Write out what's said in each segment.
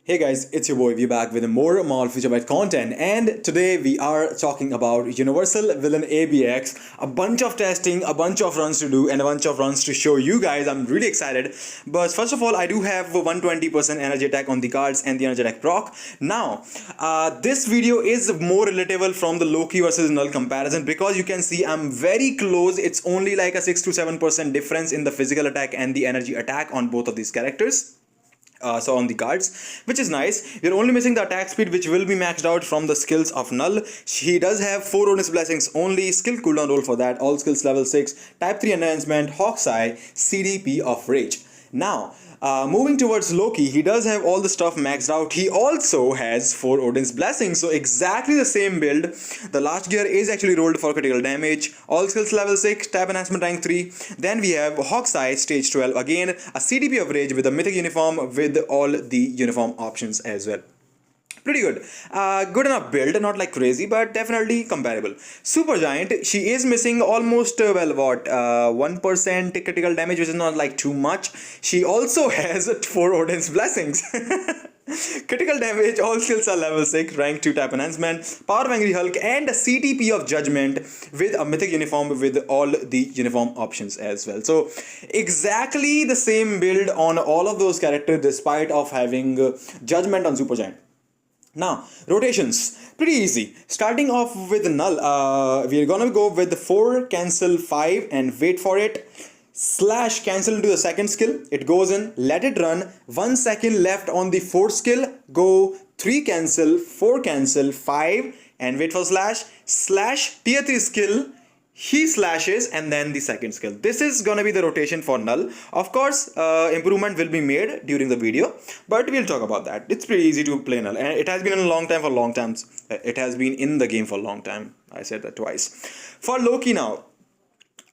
Hey guys, it's your boy. We're back with more Mall Feature Byte content, and today we are talking about Universal Villain ABX. A bunch of testing, a bunch of runs to do, and a bunch of runs to show you guys. I'm really excited. But first of all, I do have 120% energy attack on the cards and the energy attack proc. Now, this video is more relatable from the Loki versus Null comparison because you can see I'm very close. It's only like a 6 to 7% difference in the physical attack and the energy attack on both of these characters. So on the cards, which is nice. We're only missing the attack speed, which will be maxed out from the skills of Null. He does have 4 bonus blessings only, skill cooldown roll for that, all skills level 6, type 3 enhancement, Hawk's Eye, CDP of Rage. Now, moving towards Loki, he does have all the stuff maxed out. He also has 4 Odin's blessings, so exactly the same build. The last gear is actually rolled for critical damage, all skills level 6, type enhancement rank 3. Then we have Hawk's Eye stage 12, again a CDP of Rage with a mythic uniform with all the uniform options as well. Pretty good. Good enough build, not like crazy, but definitely comparable. Supergiant, she is missing almost, 1% critical damage, which is not like too much. She also has 4 Odin's blessings. Critical damage, all skills are level 6, rank 2 type enhancement, power of Angry Hulk, and a CTP of Judgment with a mythic uniform with all the uniform options as well. So exactly the same build on all of those characters despite of having Judgment on Supergiant. Now, rotations, pretty easy. Starting off with Null, we're gonna go with the 4 cancel 5 and wait for it. Slash cancel into the second skill. It goes in, let it run. 1 second left on the 4th skill. Go 3 cancel, 4 cancel, 5 and wait for slash. Slash tier 3 skill. He slashes and then the second skill. This is gonna be the rotation for Null. Of course, improvement will be made during the video, but we'll talk about that. It's pretty easy to play Null, and it has been in a long time for long times. It has been in the game for a long time. I said that twice. For Loki now,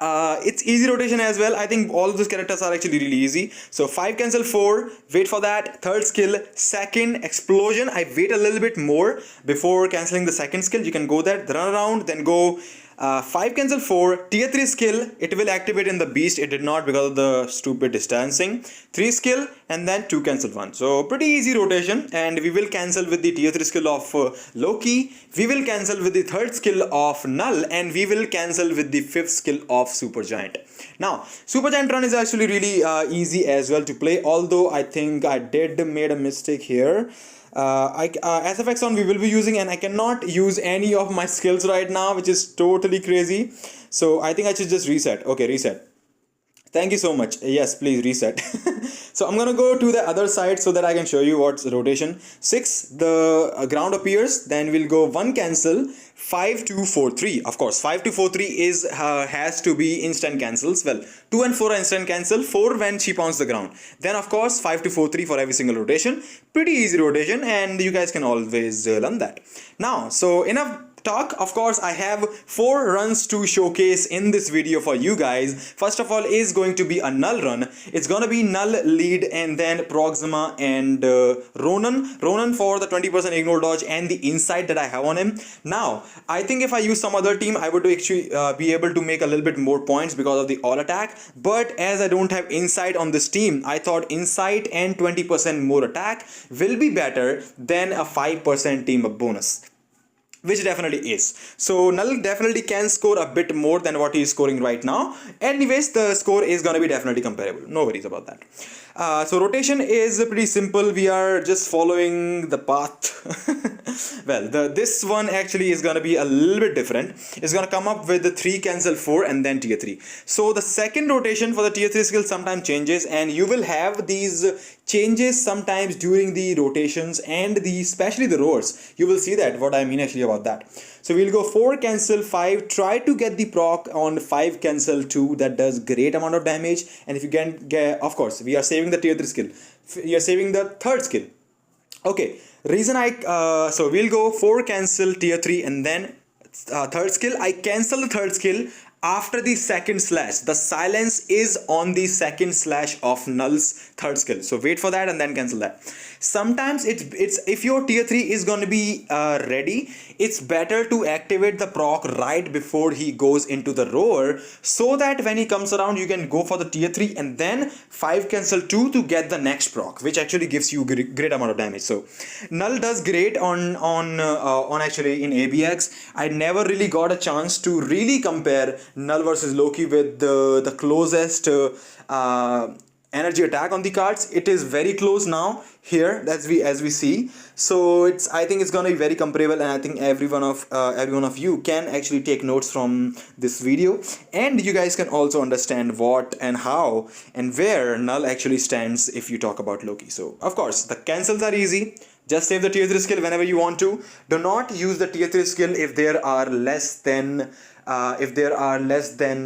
it's easy rotation as well. I think all of those characters are actually really easy. So 5 cancel 4, wait for that, 3rd skill, 2nd explosion. I wait a little bit more before cancelling the 2nd skill. You can go there, run around, then go 5 cancel 4, tier 3 skill, it will activate in the beast. It did not because of the stupid distancing. 3 skill and then 2 cancel 1. So pretty easy rotation, and we will cancel with the tier 3 skill of Loki. We will cancel with the 3rd skill of Null, and we will cancel with the 5th skill of Supergiant. Now, Supergiant run is actually really easy as well to play, although I think I did made a mistake here. SFX on we will be using, and I cannot use any of my skills right now, which is totally crazy. So I think I should just reset. Okay, reset. Thank you so much. Yes, please reset. So I'm gonna go to the other side so that I can show you what's rotation. 6, the ground appears, then we'll go 1 cancel, 5 2 4 3. Of course, 5 2 4 3 is has to be instant cancels. Well, 2 and 4 are instant cancel, 4 when she pounds the ground. Then of course 5 2 4 3 for every single rotation. Pretty easy rotation, and you guys can always learn that. Now, so enough talk. Of course, I have 4 runs to showcase in this video for you guys. First of all is going to be a Null run. It's gonna be Null lead and then Proxima and Ronan for the 20% ignore dodge and the insight that I have on him. Now, I think if I use some other team, I would actually be able to make a little bit more points because of the all attack. But as I don't have insight on this team, I thought insight and 20% more attack will be better than a 5% team up bonus, which definitely is. So Null definitely can score a bit more than what he is scoring right now. Anyways, the score is gonna be definitely comparable. No worries about that. So rotation is pretty simple. We are just following the path. Well, this one actually is gonna be a little bit different. It's gonna come up with the 3 cancel 4 and then tier 3. So the second rotation for the tier 3 skill sometimes changes, and you will have these changes sometimes during the rotations and especially the roars. You will see that what I mean actually about that. So we'll go 4 cancel 5, try to get the proc on 5 cancel 2. That does great amount of damage, and if you can get, of course we are saving the tier 3 skill, you are saving the 3rd skill. Okay, reason so we'll go 4 cancel tier 3 and then 3rd skill. I cancel the 3rd skill, after the second slash. The silence is on the second slash of Null's third skill. So wait for that and then cancel that. Sometimes it's if your tier 3 is going to be ready, it's better to activate the proc right before he goes into the roar, so that when he comes around you can go for the tier 3 and then 5 cancel 2 to get the next proc, which actually gives you great amount of damage. So Null does great on actually in ABX. I never really got a chance to really compare Null versus Loki with the closest energy attack on the cards. It is very close now here as we see. So I think it's gonna be very comparable, and I think every one of you can actually take notes from this video, and you guys can also understand what and how and where Null actually stands if you talk about Loki. So of course the cancels are easy. Just save the tier 3 skill whenever you want to. Do not use the tier 3 skill if there are less than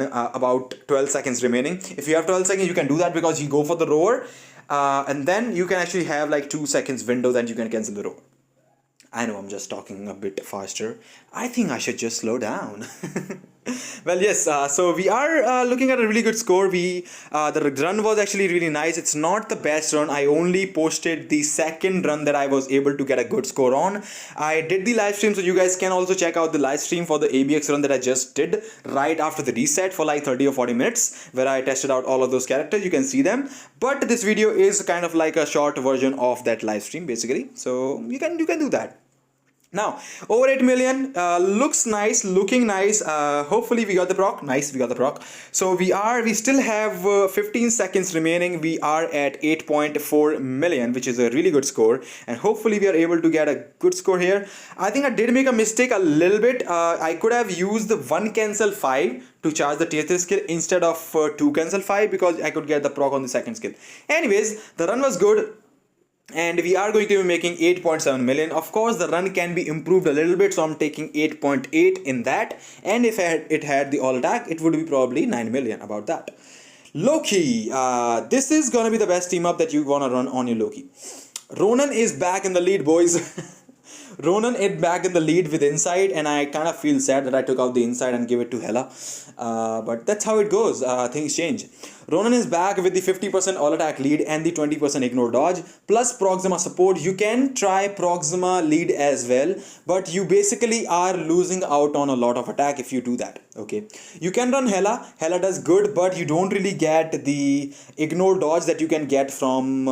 about 12 seconds remaining. If you have 12 seconds, you can do that because you go for the roar, and then you can actually have like 2 seconds window that you can cancel the roar. I know I'm just talking a bit faster. I think I should just slow down. Well, yes, so we are looking at a really good score. The run was actually really nice. It's not the best run. I only posted the second run that I was able to get a good score on. I did the live stream, so you guys can also check out the live stream for the ABX run that I just did right after the reset for like 30 or 40 minutes, where I tested out all of those characters. You can see them. But this video is kind of like a short version of that live stream, basically. So you can do that. Now, over 8 million, looks nice, looking nice. Hopefully we got the proc. Nice, we got the proc. So we still have 15 seconds remaining. We are at 8.4 million, which is a really good score. And hopefully we are able to get a good score here. I think I did make a mistake a little bit. I could have used the 1 cancel 5 to charge the tier 3 skill instead of 2 cancel 5, because I could get the proc on the second skill. Anyways, the run was good, and we are going to be making 8.7 million. Of course, the run can be improved a little bit, so I'm taking 8.8 in that. And if it had the all attack, it would be probably 9 million, about that. Loki, this is gonna be the best team up that you wanna run on your Loki. Ronan is back in the lead, boys. Ronan is back in the lead with Insight, and I kind of feel sad that I took out the Insight and gave it to Hela. But that's how it goes. Things change. Ronan is back with the 50% all attack lead and the 20% ignore dodge plus Proxima support. You can try Proxima lead as well, but you basically are losing out on a lot of attack if you do that. Okay, you can run Hela. Hela does good, but you don't really get the ignore dodge that you can get from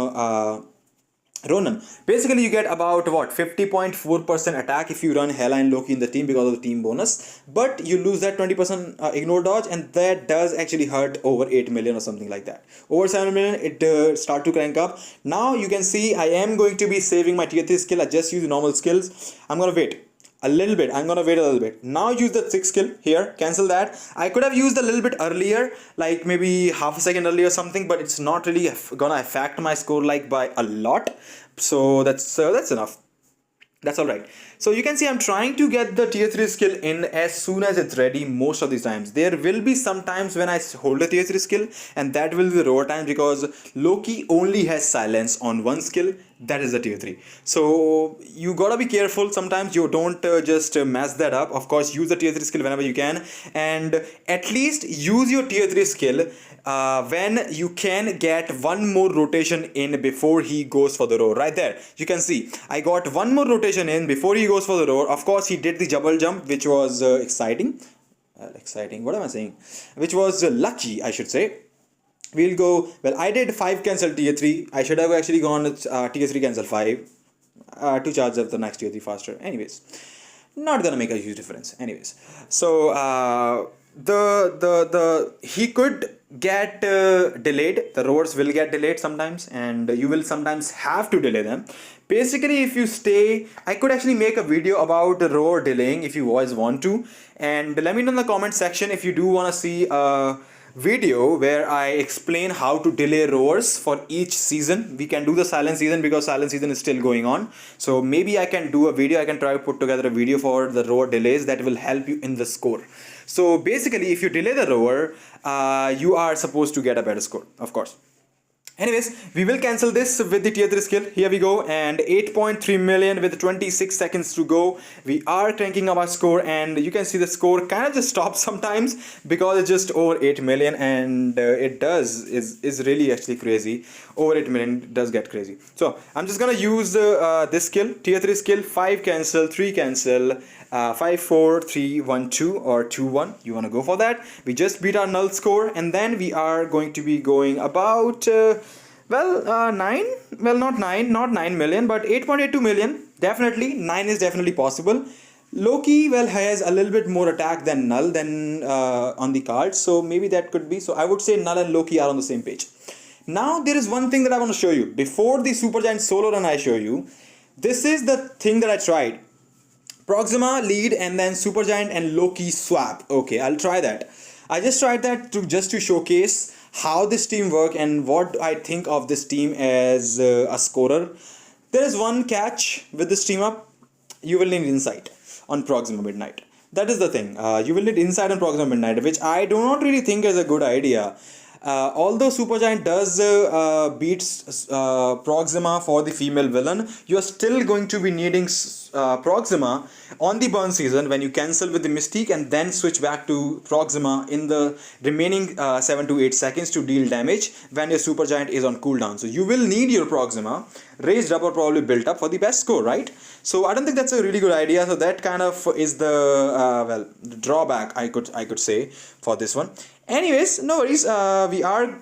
Ronan. Basically you get about what 50.4% attack if you run Hela and Loki in the team because of the team bonus, but you lose that 20% ignore dodge, and that does actually hurt over 8 million or something like that. Over 7 million it start to crank up. Now you can see I am going to be saving my tier 3 skill. I just use the normal skills. I'm gonna wait a little bit. I'm gonna wait a little bit. Now use the 6 skill here, cancel that. I could have used a little bit earlier, like maybe half a second earlier or something, but it's not really gonna affect my score like by a lot. So that's enough. That's alright. So you can see I'm trying to get the tier 3 skill in as soon as it's ready most of the times. There will be some times when I hold a tier 3 skill, and that will be the roar time because Loki only has silence on one skill, that is the tier 3. So you gotta be careful. Sometimes you don't just mess that up. Of course, use the tier 3 skill whenever you can, and at least use your tier 3 skill when you can get one more rotation in before he goes for the roar. Right there, you can see I got one more rotation in before he goes for the roar. Of course, he did the double jump, which was exciting. What am I saying? Which was lucky, I should say. We'll go, well, I did 5 cancel tier 3. I should have actually gone tier 3 cancel 5 to charge up the next tier 3 faster. Anyways, not gonna make a huge difference. Anyways, so he could get delayed. The roars will get delayed sometimes, and you will sometimes have to delay them. Basically, if you stay, I could actually make a video about the roar delaying if you always want to, and let me know in the comment section if you do want to see a video where I explain how to delay roars for each season. We can do the silent season because silent season is still going on, so maybe I can do a video. I can try to put together a video for the roar delays that will help you in the score. So basically, if you delay the roar, you are supposed to get a better score, of course. Anyways, we will cancel this with the tier 3 skill. Here we go, and 8.3 million with 26 seconds to go. We are cranking up our score, and you can see the score kind of just stops sometimes because it's just over 8 million, and it is really actually crazy. Over 8 million does get crazy. So I'm just gonna use this skill, tier 3 skill, 5 cancel, 3 cancel, 5 4 3 1 2 or 2 1. You want to go for that. We just beat our null score, and then we are going to be going about 9, well, not 9 million, but 8.82 million. Definitely 9 is definitely possible. Loki, well, has a little bit more attack than null than on the card, so maybe that could be. So I would say null and Loki are on the same page. Now there is one thing that I want to show you before the Supergiant solo run. I show you, this is the thing that I tried. Proxima lead and then Supergiant and Loki swap. Okay, I'll try that. I just tried that to showcase how this team work and what I think of this team as a scorer. There is one catch with this team up. You will need insight on Proxima Midnight. That is the thing. You will need insight on Proxima Midnight, which I do not really think is a good idea. Although Supergiant does beats Proxima for the female villain, you are still going to be needing Proxima on the burn season when you cancel with the Mystique and then switch back to Proxima in the remaining 7 to 8 seconds to deal damage when your Supergiant is on cooldown. So you will need your Proxima raised up or probably built up for the best score, right? So I don't think that's a really good idea. So that kind of is the the drawback I could say for this one. Anyways, no worries. We are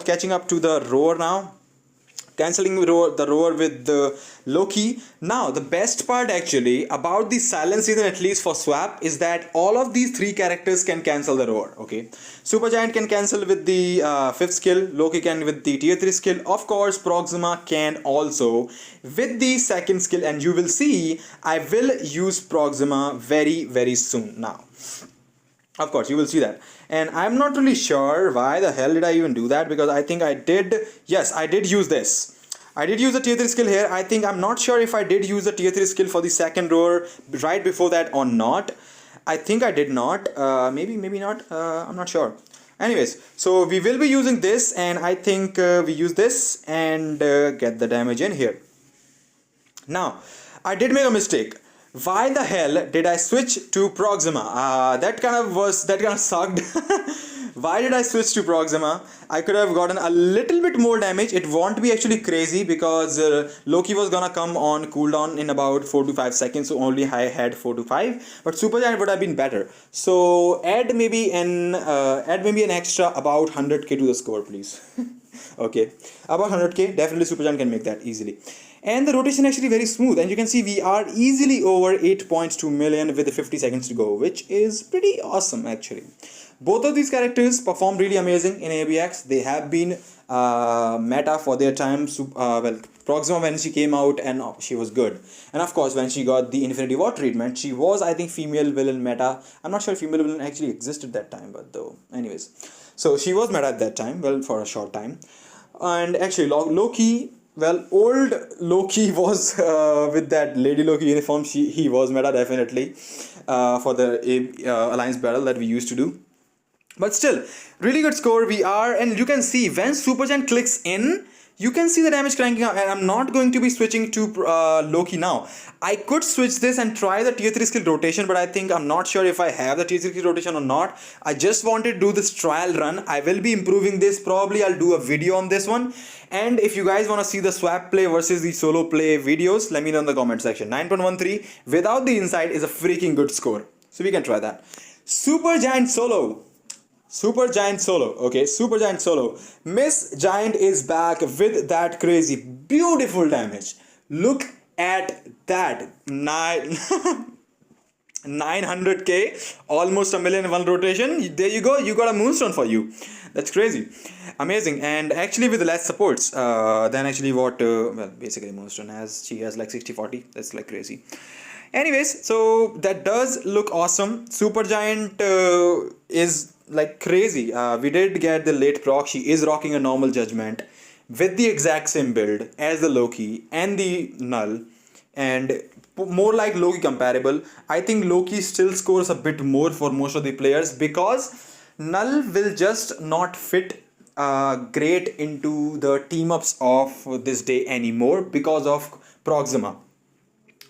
catching up to the roar now. Cancelling the roar with the Loki. Now, the best part actually about the silent season, at least for swap, is that all of these 3 characters can cancel the roar. Okay, Supergiant can cancel with the 5th skill. Loki can with the tier 3 skill. Of course, Proxima can also with the 2nd skill, and you will see I will use Proxima very soon now. Of course, you will see that. And I'm not really sure why the hell did I even do that, because I think I did. Yes, I did use this. I did use the tier 3 skill here. I'm not sure if I did use the tier 3 skill for the 2nd roar right before that or not. I think I did not. Maybe not. I'm not sure. Anyways, so we will be using this, and I think we use this and get the damage in here. Now, I did make a mistake. Why the hell did I switch to Proxima? That kind of sucked. Why did I switch to Proxima? I could have gotten a little bit more damage. It won't be actually crazy because Loki was gonna come on cooldown in about 4 to 5 seconds, so only I had 4 to 5. But Supergiant would have been better. So add maybe an extra about 100k to the score, please. Okay, about 100k. Definitely Supergiant can make that easily. And the rotation actually very smooth, and you can see we are easily over 8.2 million with 50 seconds to go, which is pretty awesome actually. Both of these characters perform really amazing in ABX. They have been meta for their time. Proxima, when she came out, and she was good. And of course, when she got the Infinity War treatment, she was, I think, female villain meta. I'm not sure if female villain actually existed that time, but though, anyways. So she was meta at that time, well, for a short time. And actually, Loki, well, old Loki was with that Lady Loki uniform. He was meta definitely for the Alliance battle that we used to do. But still, really good score. We are, and you can see when Supergiant clicks in, you can see the damage cranking up. And I'm not going to be switching to Loki now. I could switch this and try the tier 3 skill rotation, but I think I'm not sure if I have the tier 3 skill rotation or not. I just wanted to do this trial run. I will be improving this. Probably I'll do a video on this one. And if you guys want to see the swap play versus the solo play videos, let me know in the comment section. 9.13 without the inside is a freaking good score. So we can try that. Supergiant solo. Okay, Supergiant solo. Miss Giant is back with that crazy, beautiful damage. Look at that. 900k, almost a million in one rotation. There you go, you got a moonstone for you. That's crazy, amazing. And actually with less supports than actually what basically moonstone has. She has like 60-40. That's like crazy. Anyways, so that does look awesome. Supergiant is like crazy. We did get the late proc. She is rocking a normal judgment with the exact same build as the Loki and the Null, and more like Loki comparable. I think Loki still scores a bit more for most of the players because Null will just not fit great into the team ups of this day anymore because of Proxima.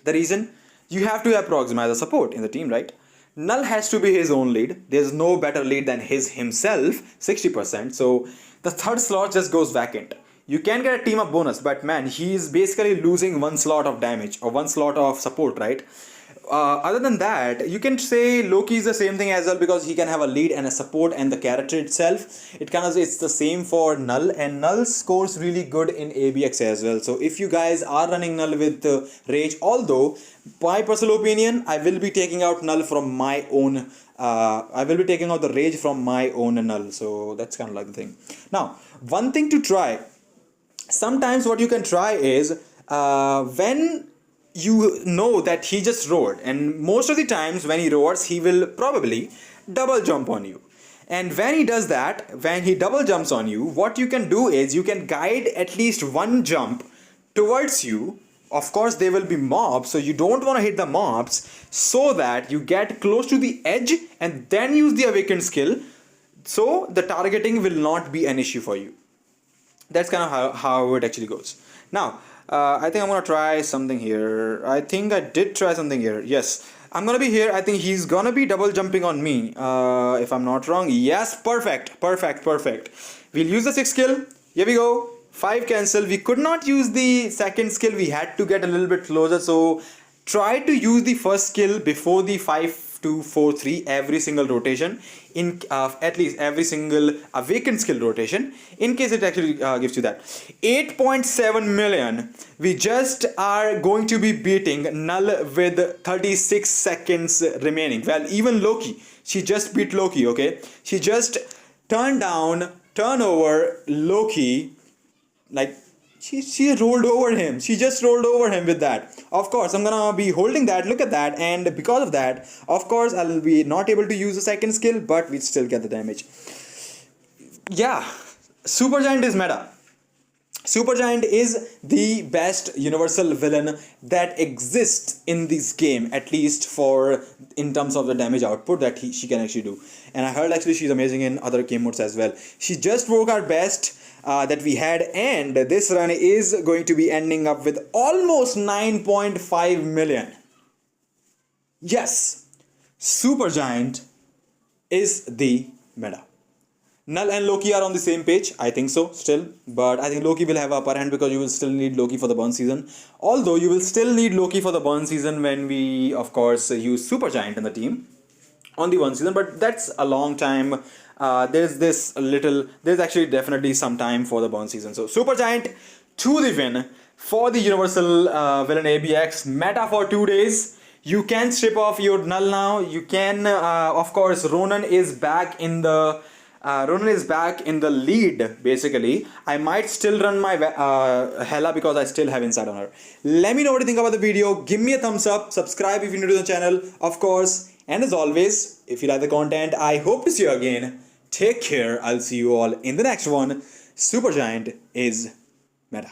The reason, you have to have Proxima as a support in the team, right? Null has to be his own lead. There's no better lead than his himself, 60%. So the third slot just goes vacant. You can get a team up bonus, but man, he's basically losing one slot of damage or one slot of support, right? Other than that, you can say Loki is the same thing as well, because he can have a lead and a support, and the character itself, it's the same for Null, and Null scores really good in ABX as well. So if you guys are running Null with Rage, although my personal opinion, I will be taking out Null from my own I will be taking out the Rage from my own Null. So that's kind of like the thing. Now, one thing to try, sometimes what you can try is when you know that he just roared, and most of the times when he roars, he will probably double jump on you. And when he does that, when he double jumps on you, what you can do is you can guide at least one jump towards you. Of course, there will be mobs, so you don't want to hit the mobs, so that you get close to the edge and then use the awakened skill, so the targeting will not be an issue for you. That's kind of how it actually goes. Now, I think I'm gonna try something here. I think I did try something here. Yes, I'm gonna be here. I think he's gonna be double jumping on me, if I'm not wrong. Yes, perfect. We'll use the 6th skill. Here we go. 5 cancel. We could not use the 2nd skill. We had to get a little bit closer. So try to use the 1st skill before the 5, 2, 4, 3 every single rotation, in at least every single awakened skill rotation, in case it actually gives you that. 8.7 million. We just are going to be beating Null with 36 seconds remaining. Well, even Loki, she just beat Loki, okay? She just turned over Loki, like she rolled over him. She just rolled over him with that. Of course, I'm gonna be holding that. Look at that. And because of that, of course, I'll be not able to use the 2nd skill, but we still get the damage. Yeah, Supergiant is meta. Supergiant is the best universal villain that exists in this game, at least for in terms of the damage output that she can actually do. And I heard actually she's amazing in other game modes as well. She just broke our best that we had, and this run is going to be ending up with almost 9.5 million. Yes, Supergiant is the meta. Null and Loki are on the same page, I think so still, but I think Loki will have upper hand because you will still need Loki for the burn season. Although you will still need Loki for the burn season when we of course use Supergiant in the team on the 1 season, but that's a long time. There's actually definitely some time for the burn season. So Supergiant to the win for the universal villain ABX meta for 2 days. You can strip off your Null now. You can of course Ronan is back in the lead basically. I might still run my Hela because I still have insight on her. Let me know what you think about the video. Give me a thumbs up, subscribe if you're new to the channel, of course, and as always, if you like the content, I hope to see you again. Take care. I'll see you all in the next one. Supergiant is meta.